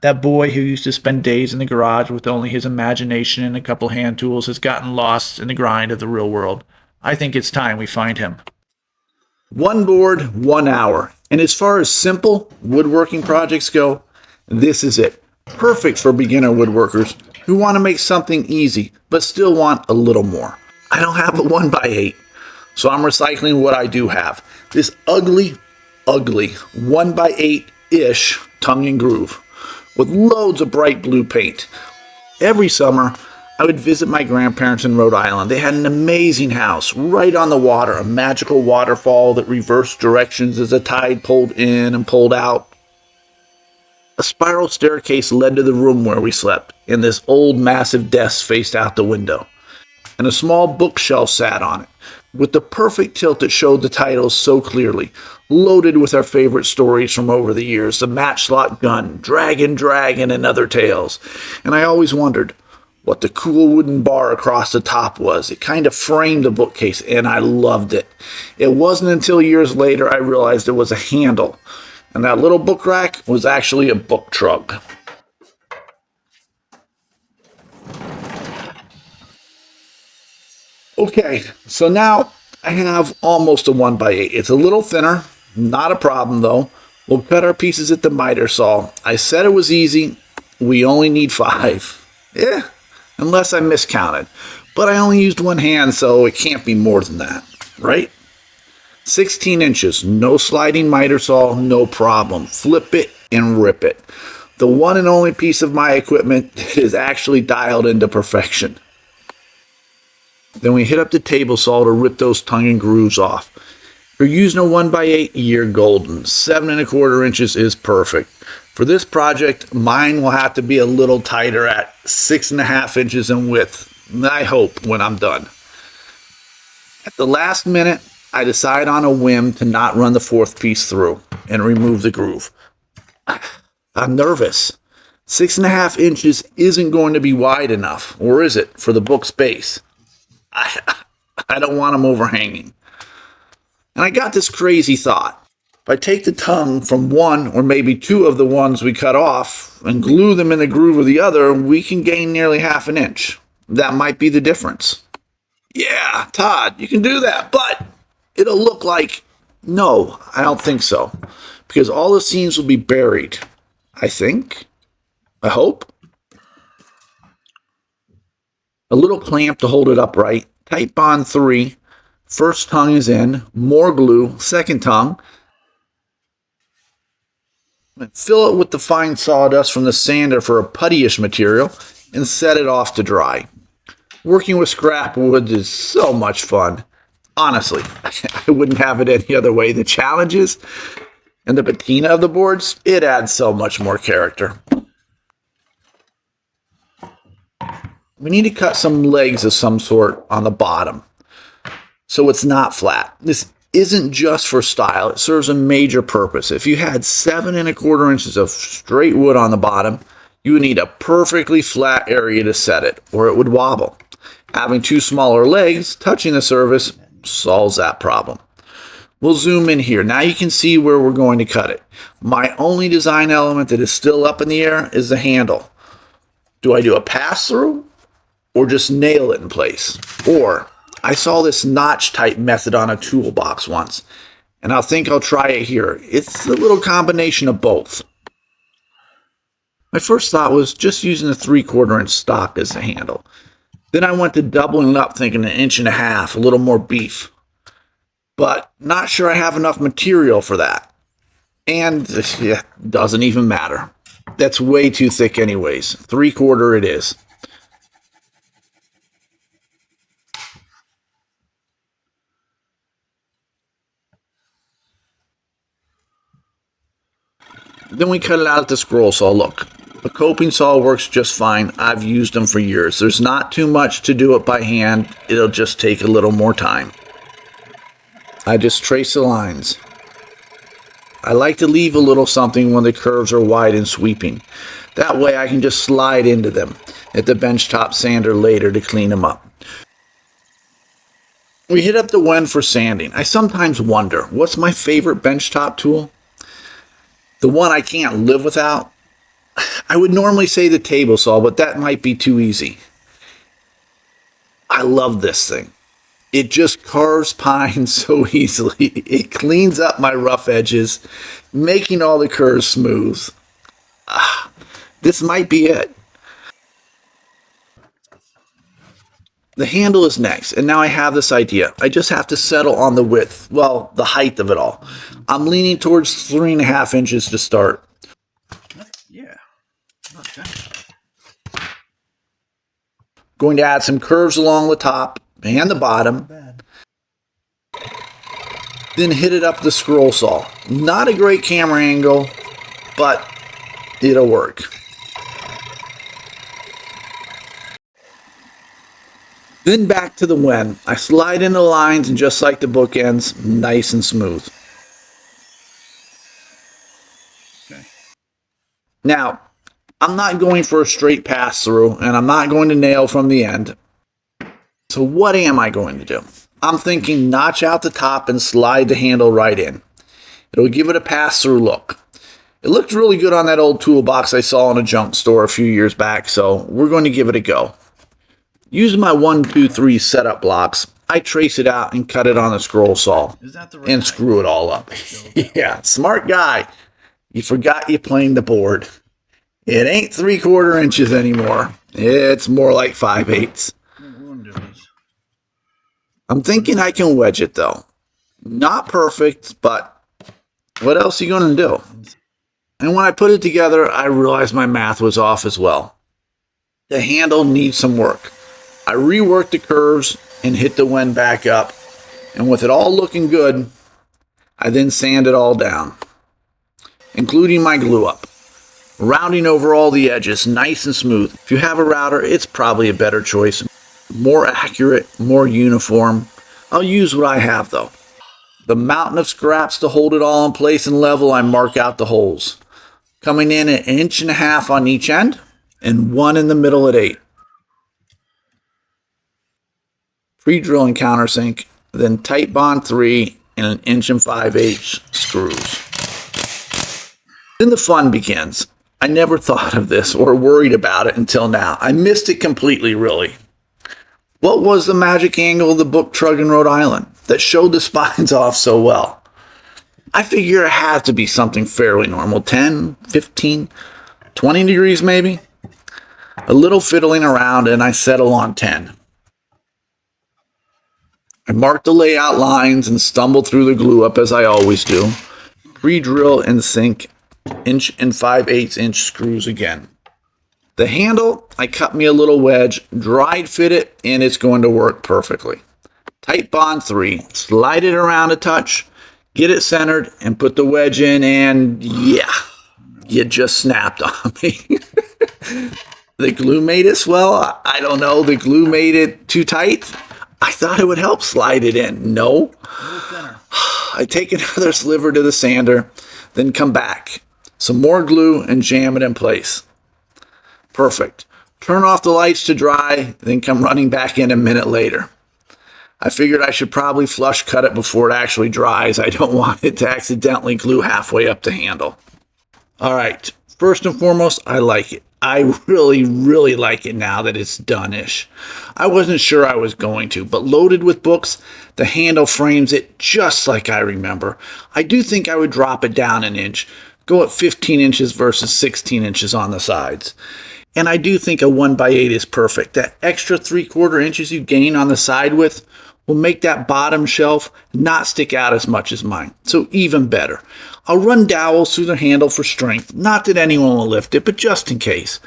That boy who used to spend days in the garage with only his imagination and a couple hand tools has gotten lost in the grind of the real world. I think it's time we find him. One board, 1 hour. And as far as simple woodworking projects go, this is it. Perfect for beginner woodworkers who want to make something easy, but still want a little more. I don't have a 1x8, so I'm recycling what I do have. This ugly 1x8-ish tongue and groove with loads of bright blue paint. Every summer, I would visit my grandparents in Rhode Island. They had an amazing house right on the water, a magical waterfall that reversed directions as the tide pulled in and pulled out. A spiral staircase led to the room where we slept, and this old massive desk faced out the window. And a small bookshelf sat on it, with the perfect tilt that showed the titles so clearly, loaded with our favorite stories from over the years, The Matchlock Gun, Dragon, and other tales. And I always wondered what the cool wooden bar across the top was. It kind of framed the bookcase, and I loved it. It wasn't until years later I realized it was a handle, and that little book rack was actually a book trunk. Okay, so now I have almost a 1x8. It's a little thinner, not a problem though. We'll cut our pieces at the miter saw. I said it was easy. We only need 5. Unless I miscounted. But I only used one hand, so it can't be more than that, right? 16 inches, no sliding miter saw, no problem. Flip it and rip it. The one and only piece of my equipment that is actually dialed into perfection. Then we hit up the table saw to rip those tongue and grooves off. If you're using a 1x8, you're golden. 7 1/4 inches is perfect. For this project, mine will have to be a little tighter at 6.5 inches in width, I hope, when I'm done. At the last minute, I decide on a whim to not run the 4th piece through and remove the groove. I'm nervous. 6.5 inches isn't going to be wide enough, or is it, for the book's base? I don't want them overhanging. And I got this crazy thought. If I take the tongue from one or maybe 2 of the ones we cut off and glue them in the groove of the other, we can gain nearly 1/2 inch. That might be the difference. Yeah, Todd, you can do that, but it'll look like... No, I don't think so. Because all the seams will be buried. I think. I hope. A little clamp to hold it upright. Tight bond 3. First tongue is in. More glue. Second tongue. Fill it with the fine sawdust from the sander for a puttyish material and set it off to dry. Working with scrap wood is so much fun. Honestly, I wouldn't have it any other way. The challenges and the patina of the boards, it adds so much more character. We need to cut some legs of some sort on the bottom so it's not flat. This isn't just for style. It serves a major purpose. If you had 7 1/4 inches of straight wood on the bottom, you would need a perfectly flat area to set it, or it would wobble. Having 2 smaller legs touching the surface solves that problem. We'll zoom in here. Now you can see where we're going to cut it. My only design element that is still up in the air is the handle. Do I do a pass-through or just nail it in place? Or I saw this notch type method on a toolbox once, and I think I'll try it here. It's a little combination of both. My first thought was just using a 3/4 inch stock as the handle. Then I went to doubling up, thinking 1.5 inches, a little more beef. But not sure I have enough material for that. And yeah, doesn't even matter. That's way too thick anyways. 3/4 it is. Then we cut it out at the scroll saw. Look, a coping saw works just fine. I've used them for years. There's not too much to do it by hand. It'll just take a little more time. I just trace the lines. I like to leave a little something when the curves are wide and sweeping. That way I can just slide into them at the benchtop sander later to clean them up. We hit up the Wen for sanding. I sometimes wonder, what's my favorite benchtop tool? The one I can't live without? I would normally say the table saw, but that might be too easy. I love this thing. It just carves pine so easily. It cleans up my rough edges, making all the curves smooth. This might be it. The handle is next, and now I have this idea. I just have to settle on the width, well, the height of it all. I'm leaning towards 3.5 inches to start. Yeah. Okay. Going to add some curves along the top and the bottom. Then hit it up the scroll saw. Not a great camera angle, but it'll work. Then back to the when. I slide in the lines, and just like the bookends, nice and smooth. Okay. Now, I'm not going for a straight pass through, and I'm not going to nail from the end. So what am I going to do? I'm thinking notch out the top and slide the handle right in. It'll give it a pass through look. It looked really good on that old toolbox I saw in a junk store a few years back, so we're going to give it a go. Using my 1, 2, 3 setup blocks, I trace it out and cut it on the scroll saw. Is that the right and screw it all up. Yeah, smart guy. You forgot you planed the board. It ain't 3/4 inches anymore. It's more like 5/8. I'm thinking I can wedge it though. Not perfect, but what else are you going to do? And when I put it together, I realized my math was off as well. The handle needs some work. I reworked the curves and hit the wen back up. And with it all looking good, I then sand it all down, including my glue up. Rounding over all the edges, nice and smooth. If you have a router, it's probably a better choice. More accurate, more uniform. I'll use what I have though. The mountain of scraps to hold it all in place and level, I mark out the holes. Coming in 1.5 inches on each end and 1 in the middle at 8. Pre-drilling countersink, then tight bond 3 and 1 5/8 screws. Then the fun begins. I never thought of this or worried about it until now. I missed it completely, really. What was the magic angle of the book Trug in Rhode Island that showed the spines off so well? I figure it had to be something fairly normal. 10, 15, 20 degrees maybe? A little fiddling around and I settle on 10. I mark the layout lines and stumble through the glue up as I always do. Pre-drill and sink 1 5/8 screws again. The handle, I cut me a little wedge, dried fit it, and it's going to work perfectly. Tight bond 3, slide it around a touch, get it centered, and put the wedge in, and yeah, you just snapped on me. The glue made it swell. I don't know, the glue made it too tight. I thought it would help slide it in. No. I take another sliver to the sander, then come back. Some more glue and jam it in place. Perfect. Turn off the lights to dry, then come running back in a minute later. I figured I should probably flush cut it before it actually dries. I don't want it to accidentally glue halfway up the handle. All right. First and foremost, I like it. I really, really like it now that it's done-ish. I wasn't sure I was going to, but loaded with books, the handle frames it just like I remember. I do think I would drop it down 1 inch, go at 15 inches versus 16 inches on the sides. And I do think a 1/8 is perfect. That extra 3/4 inches you gain on the side width will make that bottom shelf not stick out as much as mine. So even better. I'll run dowels through the handle for strength. Not that anyone will lift it, but just in case.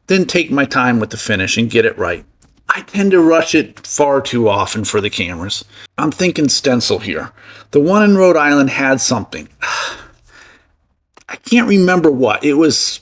Then take my time with the finish and get it right. I tend to rush it far too often for the cameras. I'm thinking stencil here. The one in Rhode Island had something. I can't remember what. It was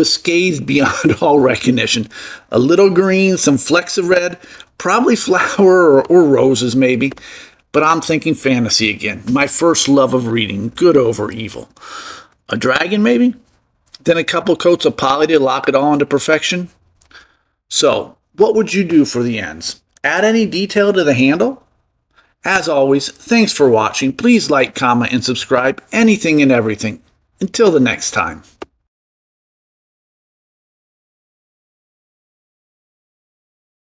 scathed beyond all recognition. A little green, some flecks of red, probably flower or roses maybe. But I'm thinking fantasy again. My first love of reading, good over evil. A dragon maybe? Then a couple coats of poly to lock it all into perfection. So, what would you do for the ends? Add any detail to the handle? As always, thanks for watching. Please like, comment, and subscribe. Anything and everything. Until the next time.